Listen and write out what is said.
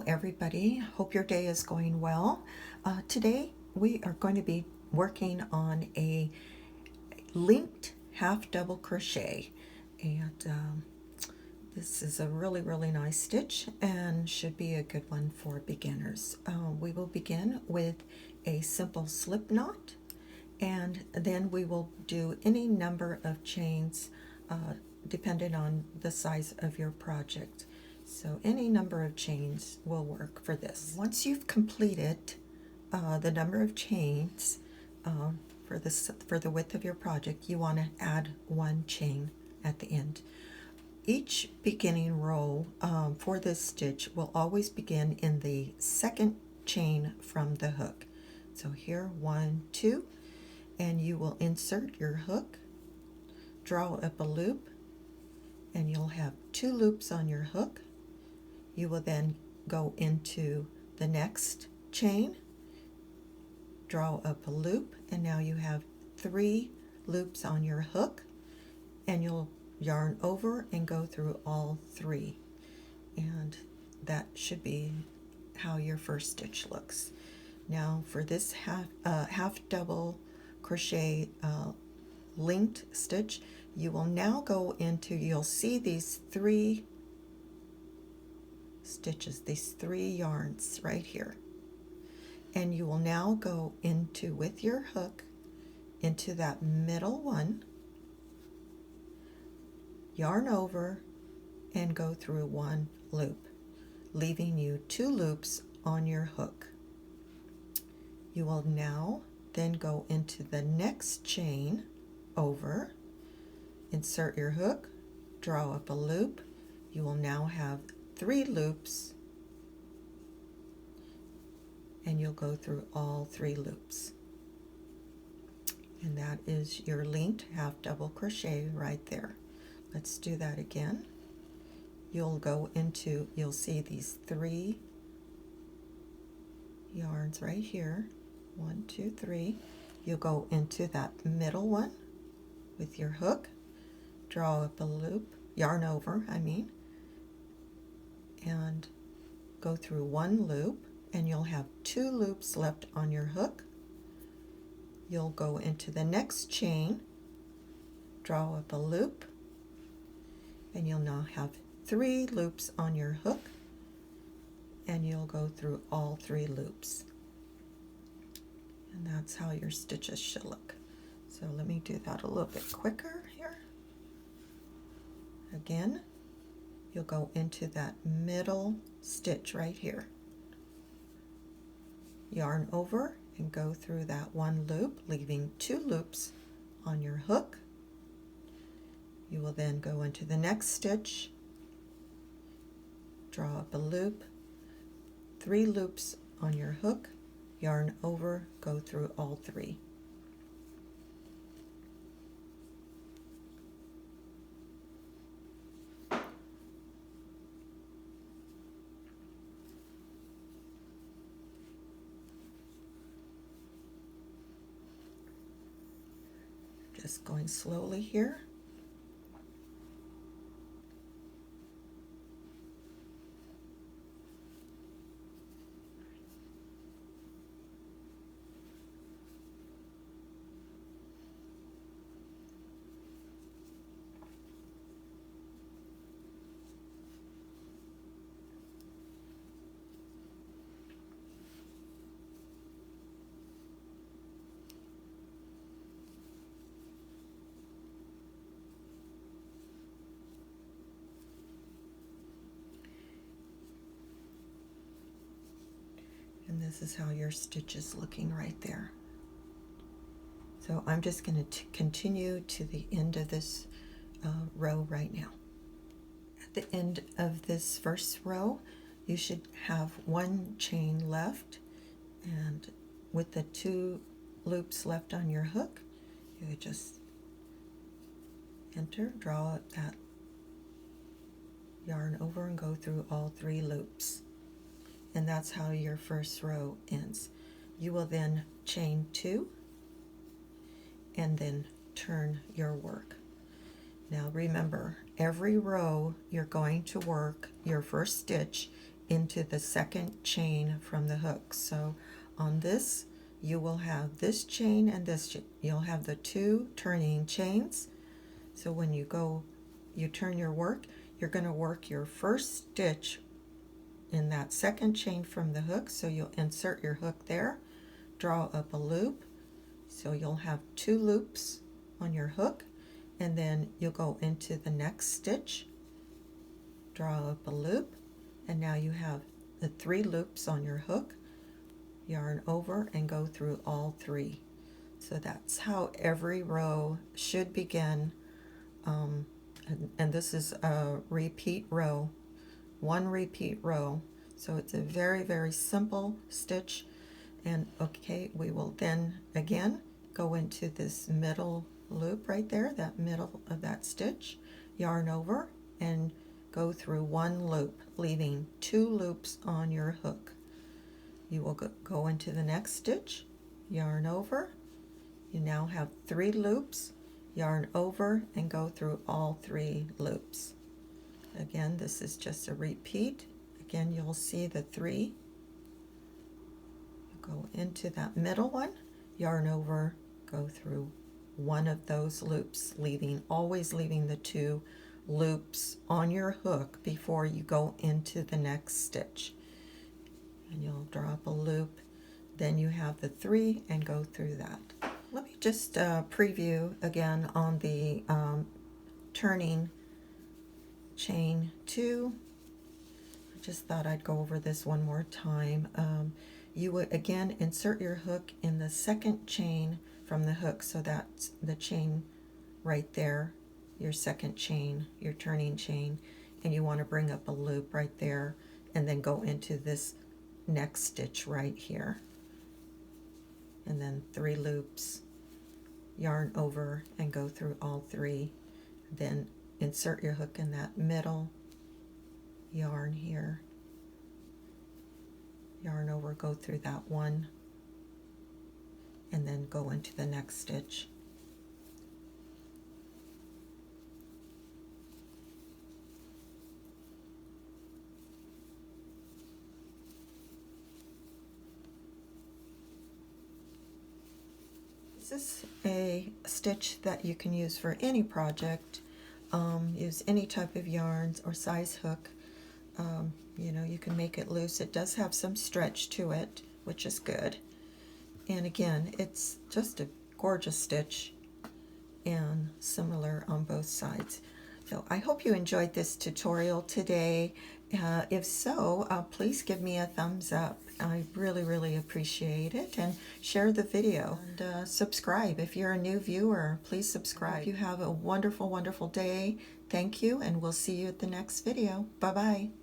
Hello everybody, hope your day is going well. Today we are going to be working on a linked half double crochet, and this is a really nice stitch and should be a good one for beginners. We will begin with a simple slip knot, and then we will do any number of chains depending on the size of your project. So any number of chains will work for this. Once you've completed the number of chains for the width of your project, you want to add one chain at the end. Each beginning row for this stitch will always begin in the second chain from the hook. So here, 1, 2, and you will insert your hook, draw up a loop, and you'll have 2 loops on your hook. You will then go into the next chain, draw up a loop, and now you have 3 loops on your hook, and you'll yarn over and go through all 3. And that should be how your first stitch looks. Now for this half double crochet linked stitch, you will now go into, you'll see these 3 stitches, these 3 yarns right here, and you will now go into, with your hook, into that middle one, yarn over and go through 1 loop, leaving you 2 loops on your hook. You will now then go into the next chain over, insert your hook, draw up a loop. You will now have 3 loops, and you'll go through all 3 loops. And that is your linked half double crochet right there. Let's do that again. You'll go into, you'll see these 3 yarns right here, 1, 2, 3. You'll go into that middle one with your hook, draw up a loop, yarn over, and go through 1 loop, and you'll have 2 loops left on your hook. You'll go into the next chain, draw up a loop, and you'll now have 3 loops on your hook, and you'll go through all 3 loops. And that's how your stitches should look. So let me do that a little bit quicker here. Again, you'll go into that middle stitch right here, yarn over and go through that 1 loop, leaving 2 loops on your hook. You will then go into the next stitch, draw up a loop, 3 loops on your hook, yarn over, go through all 3. Just going slowly here. And this is how your stitch is looking right there. So I'm just going to continue to the end of this row right now. At the end of this first row, you should have 1 chain left, and with the 2 loops left on your hook, you would just enter, draw that yarn over and go through all 3 loops. And that's how your first row ends. You will then chain 2 and then turn your work. Now remember, every row you're going to work your first stitch into the second chain from the hook. So on this, you will have this chain and this, you'll have the two turning chains. So when you go, you turn your work, you're going to work your first stitch in that second chain from the hook. So you'll insert your hook there, draw up a loop. So you'll have two loops on your hook, and then you'll go into the next stitch, draw up a loop, and now you have the 3 loops on your hook, yarn over and go through all 3. So that's how every row should begin, and this is a repeat row, 1 repeat row. So it's a very, very simple stitch. And okay, we will then again go into this middle loop right there, that middle of that stitch, yarn over and go through 1 loop, leaving 2 loops on your hook. You will go into the next stitch, yarn over. You now have 3 loops, yarn over and go through all 3 loops. Again, this is just a repeat. Again, you'll see the 3. You go into that middle one, yarn over, go through 1 of those loops, always leaving the 2 loops on your hook before you go into the next stitch. And you'll drop a loop, then you have the 3 and go through that. Let me just preview again on the turning chain 2. I just thought I'd go over this one more time. You would again insert your hook in the second chain from the hook, so that's the chain right there, your second chain, your turning chain, and you want to bring up a loop right there and then go into this next stitch right here, and then 3 loops, yarn over and go through all 3, then insert your hook in that middle, yarn here, yarn over, go through that 1, and then go into the next stitch. This is a stitch that you can use for any project. Use any type of yarns or size hook. You know, you can make it loose. It does have some stretch to it, which is good. And again, it's just a gorgeous stitch and similar on both sides. So I hope you enjoyed this tutorial today. If so, please give me a thumbs up. I really, really appreciate it. And share the video. And subscribe. If you're a new viewer, please subscribe. I hope you have a wonderful, wonderful day. Thank you, and we'll see you at the next video. Bye-bye.